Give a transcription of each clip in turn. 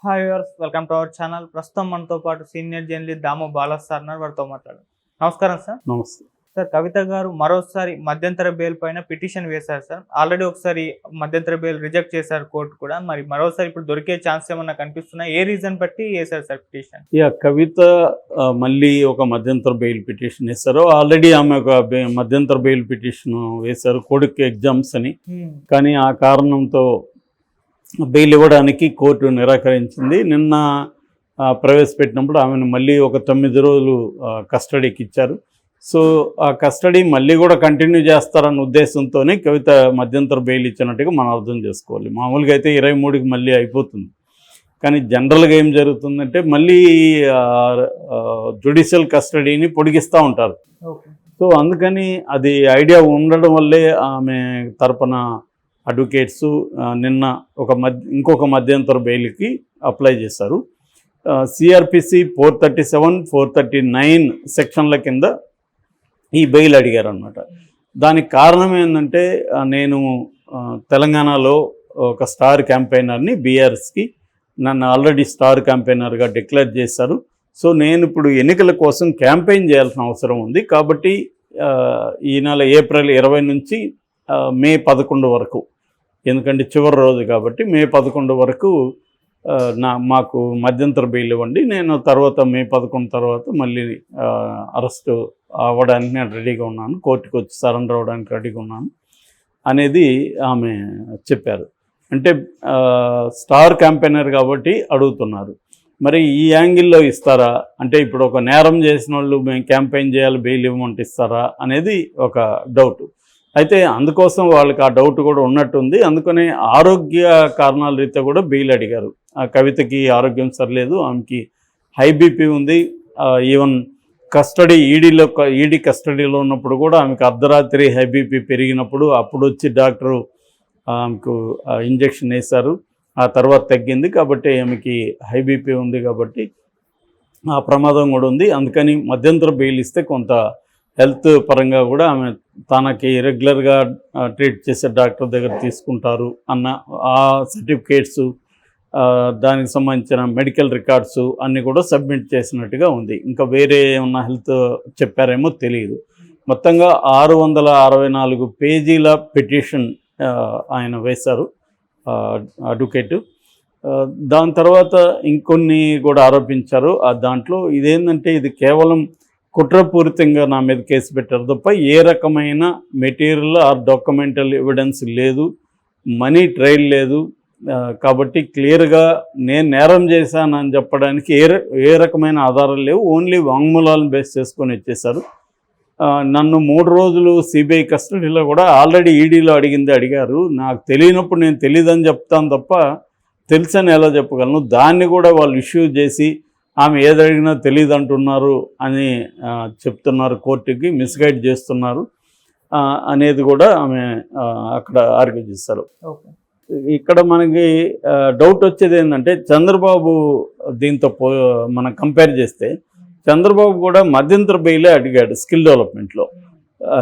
Hi viewers, welcome to our channel. ప్రస్తుతం మనతో పాటు సీనియర్ జర్నలిస్ట్ దాము బాలా సార్ ఉన్నారు. వారితో మాట్లాడారు. నమస్కారం సార్. నమస్తే. సార్, కవిత గారు మరోసారి మధ్యంతర బెయిల్ పైన పిటిషన్ వేశారు సార్. ఆల్రెడీ ఒకసారి మధ్యంతర బెయిల్ రిజెక్ట్ చేశారు కోర్టు కూడా. మరి మరోసారి ఇప్పుడు దొరికే ఛాన్స్ ఏమన్నా కనిపిస్తున్నాయి? ఏ రీజన్ బట్టి వేశారు సార్ పిటిషన్? కవిత మళ్ళీ ఒక మధ్యంతర బెయిల్ పిటిషన్ వేశారు. ఆల్రెడీ ఆమె ఒక మధ్యంతర బెయిల్ పిటిషన్ వేశారు, కొడుకు ఎగ్జామ్స్ అని. కానీ ఆ కారణంతో బెయిల్ ఇవ్వడానికి కోర్టు నిరాకరించింది. నిన్న ప్రవేశపెట్టినప్పుడు ఆమెను మళ్ళీ ఒక 9 రోజులు కస్టడీకి ఇచ్చారు. సో ఆ కస్టడీ మళ్ళీ కూడా కంటిన్యూ చేస్తారన్న ఉద్దేశంతోనే కవిత మధ్యంతర బెయిల్ ఇచ్చినట్టుగా మనం అర్థం చేసుకోవాలి. మామూలుగా అయితే 23కి మళ్ళీ అయిపోతుంది. కానీ జనరల్గా ఏం జరుగుతుందంటే మళ్ళీ జ్యుడిషియల్ కస్టడీని పొడిగిస్తూ ఉంటారు. సో అందుకని అది ఐడియా ఉండడం వల్లే ఆమె తరపున అడ్వకేట్స్ నిన్న ఇంకొక మధ్యంతర బెయిల్కి అప్లై చేశారు. సిఆర్పిసి 437, 439 సెక్షన్ల కింద ఈ బెయిల్ అడిగారు అన్నమాట. దానికి కారణం ఏంటంటే నేను తెలంగాణలో ఒక స్టార్ క్యాంపెయినర్ని, బీఆర్ఎస్కి నన్ను ఆల్రెడీ స్టార్ క్యాంపెయినర్గా డిక్లేర్ చేశారు. సో నేను ఇప్పుడు ఎన్నికల కోసం క్యాంపెయిన్ చేయాల్సిన అవసరం ఉంది. కాబట్టి ఈ నెల ఏప్రిల్ 20 నుంచి మే 11 వరకు, ఎందుకంటే చివరి రోజు కాబట్టి మే 11 వరకు మాకు మధ్యంతర బెయిల్ ఇవ్వండి. నేను తర్వాత మే 11 తర్వాత మళ్ళీ అరెస్ట్ అవ్వడానికి నేను రెడీగా ఉన్నాను, కోర్టుకు వచ్చి సరెండర్ అవ్వడానికి రెడీగా ఉన్నాను అనేది ఆమె చెప్పారు. అంటే స్టార్ క్యాంపెయినర్ కాబట్టి అడుగుతున్నారు. మరి ఈ యాంగిల్లో ఇస్తారా అంటే ఇప్పుడు ఒక నేరం చేసిన వాళ్ళు మేము క్యాంపెయిన్ చేయాలి, బెయిల్ ఇవ్వమంటే ఇస్తారా అనేది ఒక డౌట్. అయితే అందుకోసం వాళ్ళకి ఆ డౌట్ కూడా ఉన్నట్టుంది. అందుకనే ఆరోగ్య కారణాల రీత్యా కూడా బెయిల్ అడిగారు. ఆ కవితకి ఆరోగ్యం సరిలేదు, ఆమెకి హై బీపీ ఉంది. ఈవెన్ ఈడీ కస్టడీలో ఉన్నప్పుడు కూడా ఆమెకు అర్ధరాత్రి హై బీపీ పెరిగినప్పుడు అప్పుడు వచ్చి డాక్టరు ఆమెకు ఇంజెక్షన్ వేశారు. ఆ తర్వాత తగ్గింది. కాబట్టి ఆమెకి హై బీపీ ఉంది కాబట్టి ఆ ప్రమాదం కూడా ఉంది. అందుకని మధ్యంతర బెయిల్ ఇస్తే కొంత హెల్త్ పరంగా కూడా ఆమె తనకి రెగ్యులర్గా ట్రీట్ చేసే డాక్టర్ దగ్గర తీసుకుంటారు అన్న ఆ సర్టిఫికేట్స్, దానికి సంబంధించిన మెడికల్ రికార్డ్స్ అన్నీ కూడా సబ్మిట్ చేసినట్టుగా ఉంది. ఇంకా వేరే ఏమన్నా హెల్త్ చెప్పారేమో తెలియదు. మొత్తంగా 664 పేజీల పిటిషన్ ఆయన వేశారు అడ్వకేటు. దాని తర్వాత ఇంకొన్ని కూడా ఆరోపించారు. దాంట్లో ఇదేంటంటే ఇది కేవలం కుట్రపూరితంగా నా మీద కేసు పెట్టారు తప్ప ఏ రకమైన మెటీరియల్ ఆర్ డాక్యుమెంటల్ ఎవిడెన్స్ లేదు, మనీ ట్రయల్ లేదు. కాబట్టి క్లియర్గా నేను నేరం చేశానని చెప్పడానికి ఏ రకమైన ఆధారాలు లేవు. ఓన్లీ వాంగ్మూలాలను బేస్ చేసుకొని ఇచ్చేశారు. నన్ను 3 రోజులు సిబిఐ కస్టడీలో కూడా ఆల్రెడీ ఈడీలో అడిగారు. నాకు తెలియనప్పుడు నేను తెలియదని చెప్తాను తప్ప తెలుసని ఎలా చెప్పగలను. దాన్ని కూడా వాళ్ళు ఇష్యూ చేసి ఆమె ఏది అడిగినా తెలియదు అంటున్నారు అని చెప్తున్నారు, కోర్టుకి మిస్గైడ్ చేస్తున్నారు అనేది కూడా ఆమె అక్కడ ఆర్గ్యూ చేస్తారు. ఇక్కడ మనకి డౌట్ వచ్చేది ఏంటంటే చంద్రబాబు దీంతో మనం కంపేర్ చేస్తే చంద్రబాబు కూడా మధ్యంతర బెయిలే అడిగాడు స్కిల్ డెవలప్మెంట్లో,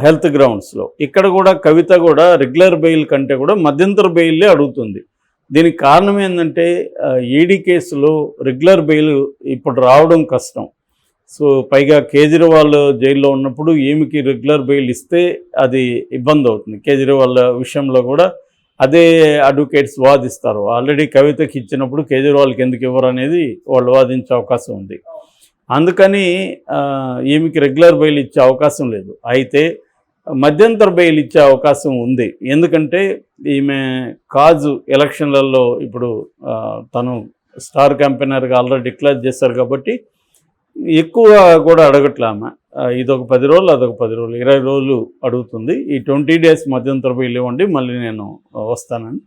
హెల్త్ గ్రౌండ్స్లో. ఇక్కడ కూడా కవిత కూడా రెగ్యులర్ బెయిల్ కంటే కూడా మధ్యంతర బెయిలే అడుగుతుంది. దీనికి కారణం ఏంటంటే ఈడీ కేసులో రెగ్యులర్ బెయిల్ ఇప్పుడు రావడం కష్టం. సో పైగా కేజ్రీవాల్ జైల్లో ఉన్నప్పుడు ఈమెకి రెగ్యులర్ బెయిల్ ఇస్తే అది ఇబ్బంది అవుతుంది. కేజ్రీవాల్ విషయంలో కూడా అదే అడ్వకేట్స్ వాదిస్తారు. ఆల్రెడీ కవితకి ఇచ్చినప్పుడు కేజ్రీవాల్కి ఎందుకు ఇవ్వరు అనేది వాళ్ళు వాదించే అవకాశం ఉంది. అందుకని ఈమెకి రెగ్యులర్ బెయిల్ ఇచ్చే అవకాశం లేదు. అయితే మధ్యంతర బెయిల్ ఇచ్చే అవకాశం ఉంది. ఎందుకంటే ఈమె కాజు ఎలక్షన్లలో ఇప్పుడు తను స్టార్ క్యాంపెయినర్గా ఆల్రెడీ డిక్లేర్ చేశారు కాబట్టి ఎక్కువ కూడా అడగట్లే ఆమె. ఇదొక 10 రోజులు, అదొక 10 రోజులు, 20 రోజులు అడుగుతుంది. ఈ 20 days మధ్యంతర బెయిల్ ఇవ్వండి, మళ్ళీ నేను వస్తానని.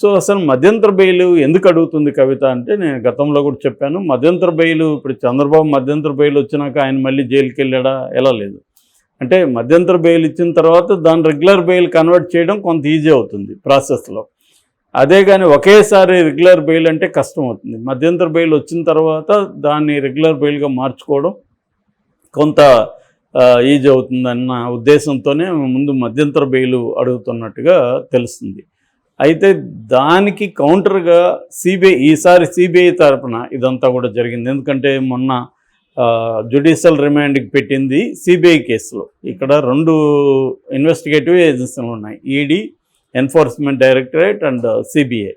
సో అసలు మధ్యంతర బెయిల్ ఎందుకు అడుగుతుంది కవిత అంటే నేను గతంలో కూడా చెప్పాను. మధ్యంతర బెయిల్ ఇప్పుడు చంద్రబాబు మధ్యంతర బెయిల్ వచ్చినాక ఆయన మళ్ళీ జైలుకి వెళ్ళాడా? ఎలా లేదు. అంటే మధ్యంతర బెయిల్ ఇచ్చిన తర్వాత దాన్ని రెగ్యులర్ బెయిల్ కన్వర్ట్ చేయడం కొంత ఈజీ అవుతుంది ప్రాసెస్లో. అదే కానీ ఒకేసారి రెగ్యులర్ బెయిల్ అంటే కష్టం అవుతుంది. మధ్యంతర బెయిల్ వచ్చిన తర్వాత దాన్ని రెగ్యులర్ బెయిల్గా మార్చుకోవడం కొంత ఈజీ అవుతుందన్న ఉద్దేశంతోనే ముందు మధ్యంతర బెయిల్ అడుగుతున్నట్టుగా తెలుస్తుంది. అయితే దానికి కౌంటర్గా ఈసారి సిబిఐ తరపున ఇదంతా కూడా జరిగింది. ఎందుకంటే మొన్న జ్యుడిషియల్ రిమాండ్కి పెట్టింది సిబిఐ కేసులో. ఇక్కడ 2 ఇన్వెస్టిగేటివ్ ఏజెన్సీలు ఉన్నాయి, ED, enforcement directorate and CBI.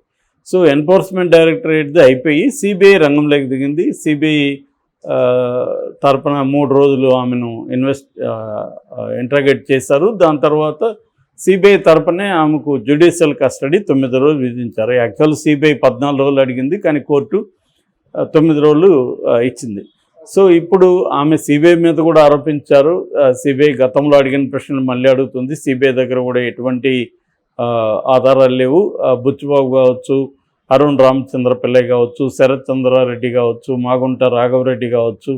So enforcement డైరెక్టరేట్ది అయిపోయి సిబిఐ రంగంలోకి దిగింది. సిబిఐ తరపున 3 రోజులు ఆమెను ఇంట్రాగేట్ చేశారు. దాని తర్వాత సిబిఐ తరపునే ఆమెకు జ్యుడిషియల్ కస్టడీ 9 రోజులు విధించారు. యాక్చువల్ సిబిఐ 14 రోజులు అడిగింది, కానీ కోర్టు 9 రోజులు ఇచ్చింది. సో ఇప్పుడు ఆమె సిబిఐ మీద కూడా ఆరోపించారు. సిబిఐ గతంలో అడిగిన ప్రశ్నలు మళ్ళీ అడుగుతుంది. సిబిఐ దగ్గర కూడా ఎటువంటి ఆధారాలు లేవు. బుచ్చిబాబు కావచ్చు, అరుణ్ రామచంద్ర పిల్లై కావచ్చు, శరత్ చంద్రారెడ్డి కావచ్చు, మాగుంట రాఘవరెడ్డి కావచ్చు,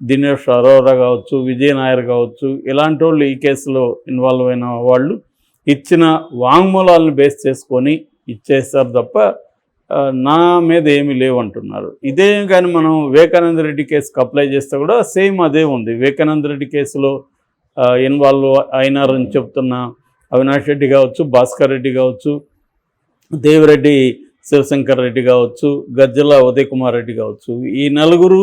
దినేష్ అరోరా కావచ్చు, విజయ్ నాయర్ కావచ్చు, ఇలాంటి వాళ్ళు ఈ కేసులో ఇన్వాల్వ్ అయిన వాళ్ళు ఇచ్చిన వాంగ్మూలాలను బేస్ చేసుకొని ఇచ్చేస్తారు తప్ప నా మీద ఏమీ లేవంటున్నారు. ఇదే కానీ మనం వివేకానంద రెడ్డి కేసుకు అప్లై చేస్తే కూడా సేమ్ అదే ఉంది. వివేకానంద రెడ్డి కేసులో ఇన్వాల్వ్ అయినారని చెప్తున్న అవినాష్ రెడ్డి కావచ్చు, భాస్కర్ రెడ్డి కావచ్చు, దేవిరెడ్డి శివశంకర్ రెడ్డి కావచ్చు, గజ్జల ఉదయ్ కుమార్ రెడ్డి కావచ్చు, ఈ 4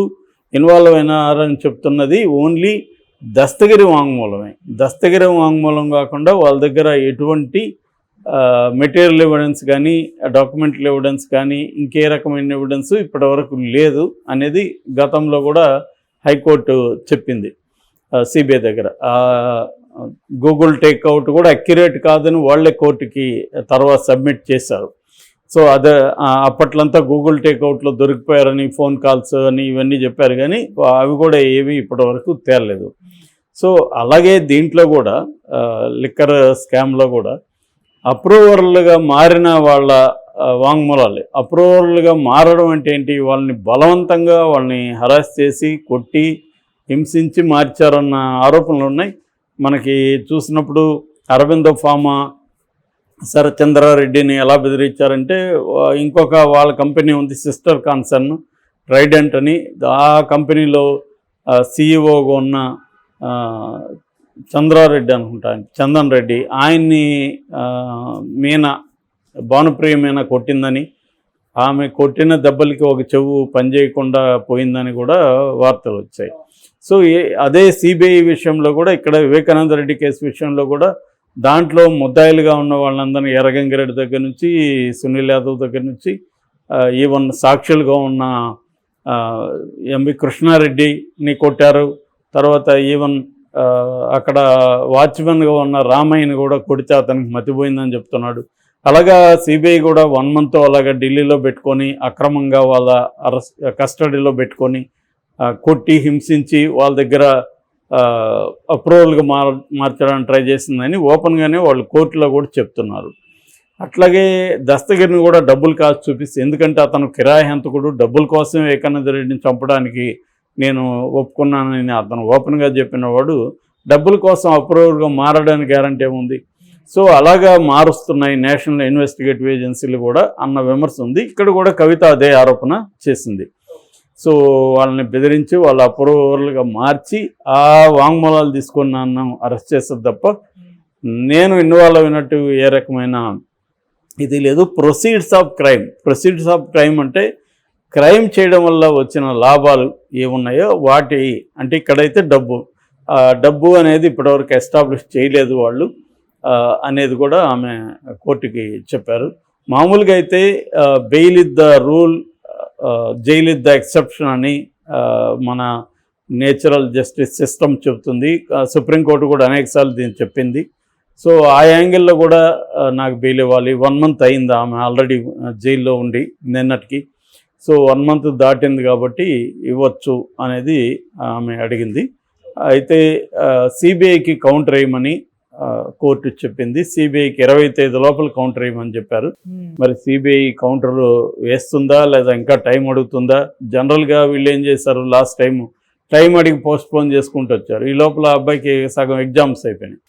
ఇన్వాల్వ్ అయినారని చెప్తున్నది ఓన్లీ దస్తగిరి వాంగ్మూలమే. దస్తగిరి వాంగ్మూలం కాకుండా వాళ్ళ దగ్గర ఎటువంటి మెటీరియల్ ఎవిడెన్స్ కానీ, డాక్యుమెంటల్ ఎవిడెన్స్ కానీ, ఇంకే రకమైన ఎవిడెన్స్ ఇప్పటివరకు లేదు అనేది గతంలో కూడా హైకోర్టు చెప్పింది సిబిఐ దగ్గర. గూగుల్ టేక్అవుట్ కూడా అక్యురేట్ కాదని వాళ్ళే కోర్టుకి తర్వాత సబ్మిట్ చేశారు. సో అదే అప్పట్లంతా గూగుల్ టేక్అవుట్లో దొరికిపోయారని, ఫోన్ కాల్స్ అని ఇవన్నీ చెప్పారు, కానీ అవి కూడా ఏవి ఇప్పటివరకు తేలలేదు. సో అలాగే దీంట్లో కూడా లిక్కర్ స్కామ్లో కూడా అప్రూవర్లుగా మారిన వాళ్ళ వాంగ్మూలాలు. అప్రూవర్లుగా మారడం అంటే ఏంటి? వాళ్ళని బలవంతంగా వాళ్ళని హరాస్ చేసి, కొట్టి, హింసించి మార్చారన్న ఆరోపణలు ఉన్నాయి. మనకి చూసినప్పుడు అరవిందో ఫార్మా శరత్ చంద్రారెడ్డిని ఎలా బెదిరించారంటే, ఇంకొక వాళ్ళ కంపెనీ ఉంది సిస్టర్ కాన్సర్న్ ట్రైడెంట్ అని, ఆ కంపెనీలో సిఇఓగా ఉన్న చంద్రారెడ్డి అనుకుంటా, చందన్ రెడ్డి, ఆయన్ని భానుప్రియ మీనా కొట్టిందని, ఆమె కొట్టిన దెబ్బలకి ఒక చెవు పనిచేయకుండా పోయిందని కూడా వార్తలు వచ్చాయి. సో అదే సిబిఐ విషయంలో కూడా, ఇక్కడ వివేకానంద రెడ్డి కేసు విషయంలో కూడా దాంట్లో ముద్దాయిలుగా ఉన్న వాళ్ళందరినీ ఎర్రగంగిరెడ్డి దగ్గర నుంచి, సునీల్ యాదవ్ దగ్గర నుంచి, ఈవెన్ సాక్షులుగా ఉన్న ఎంవి కృష్ణారెడ్డిని కొట్టారు. తర్వాత ఈవెన్ అక్కడ వాచ్మెన్గా ఉన్న రామయ్యని కూడా కొడితే అతనికి మతిపోయిందని చెప్తున్నాడు. అలాగా సిబిఐ కూడా 1 month అలాగా ఢిల్లీలో పెట్టుకొని అక్రమంగా వాళ్ళ కస్టడీలో పెట్టుకొని కొట్టి, హింసించి వాళ్ళ దగ్గర అప్రూవల్గా మార్చడానికి ట్రై చేసిందని ఓపెన్గానే వాళ్ళు కోర్టులో కూడా చెప్తున్నారు. అట్లాగే దస్తగిరిని కూడా డబ్బులు కాసి చూపిస్తే, ఎందుకంటే అతను కిరాయి హంతకుడు, డబ్బుల కోసం వివేకానంద రెడ్డిని చంపడానికి నేను ఒప్పుకున్నానని అతను ఓపెన్గా చెప్పిన వాడు డబ్బుల కోసం అప్రూవర్గా మారడానికి గ్యారంటీ ఏముంది? సో అలాగా మారుస్తున్నాయి నేషనల్ ఇన్వెస్టిగేటివ్ ఏజెన్సీలు కూడా అన్న విమర్శ ఉంది. ఇక్కడ కూడా కవిత అదే ఆరోపణ చేసింది. సో వాళ్ళని బెదిరించి వాళ్ళ అప్రూవర్లుగా మార్చి ఆ వాంగ్మూలాలు తీసుకొని నన్ను అరెస్ట్ చేస్తుంది తప్ప నేను ఇన్వాల్వ్ అయినట్టు ఏ రకమైన ఇది లేదు. ప్రొసీడ్స్ ఆఫ్ క్రైమ్ అంటే క్రైమ్ చేయడం వల్ల వచ్చిన లాభాలు ఏమున్నాయో వాటి, అంటే ఇక్కడైతే డబ్బు అనేది ఇప్పటివరకు ఎస్టాబ్లిష్ చేయలేదు వాళ్ళు అనేది కూడా ఆమె కోర్టుకి చెప్పారు. మామూలుగా అయితే bail is the rule, jail is the exception అని మన నేచురల్ జస్టిస్ సిస్టమ్ చెబుతుంది. సుప్రీంకోర్టు కూడా అనేకసార్లు దీన్ని చెప్పింది. సో ఆ యాంగిల్లో కూడా నాకు బెయిల్ ఇవ్వాలి. 1 month అయింది ఆమె ఆల్రెడీ జైల్లో ఉండి నిన్నటికి. సో 1 month దాటింది కాబట్టి ఇవ్వచ్చు అనేది ఆమె అడిగింది. అయితే సిబిఐకి కౌంటర్ వేయమని కోర్టు చెప్పింది. సిబిఐకి 20 తేదీ లోపల కౌంటర్ వేయమని చెప్పారు. మరి సిబిఐ కౌంటర్ వేస్తుందా లేదా ఇంకా టైం అడుగుతుందా? జనరల్గా వీళ్ళు ఏం చేశారు, లాస్ట్ టైం అడిగి పోస్ట్పోన్ చేసుకుంటూ వచ్చారు. ఈ లోపల అబ్బాయికి సగం ఎగ్జామ్స్ అయిపోయినాయి.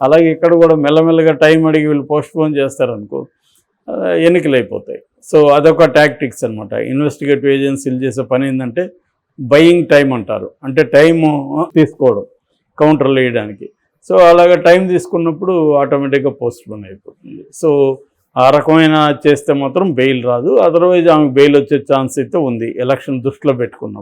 అలాగే ఇక్కడ కూడా మెల్లమెల్లగా టైం అడిగి వీళ్ళు పోస్ట్పోన్ చేస్తారనుకో, ఎన్నికలు అయిపోతాయి. సో అదొక టాక్టిక్స్ అనమాట. ఇన్వెస్టిగేటివ్ ఏజెన్సీలు చేసే పని ఏంటంటే బయింగ్ టైం అంటారు, అంటే టైము తీసుకోవడం కౌంటర్లు వేయడానికి. సో అలాగ టైం తీసుకున్నప్పుడు ఆటోమేటిక్గా పోస్ట్పోన్ అయిపోతుంది. సో ఆ రకమైన చేస్తే మాత్రం బెయిల్ రాదు. అదర్వైజ్ ఆమెకు బెయిల్ వచ్చే ఛాన్స్ అయితే ఉంది ఎలక్షన్ దృష్టిలో పెట్టుకున్నాం.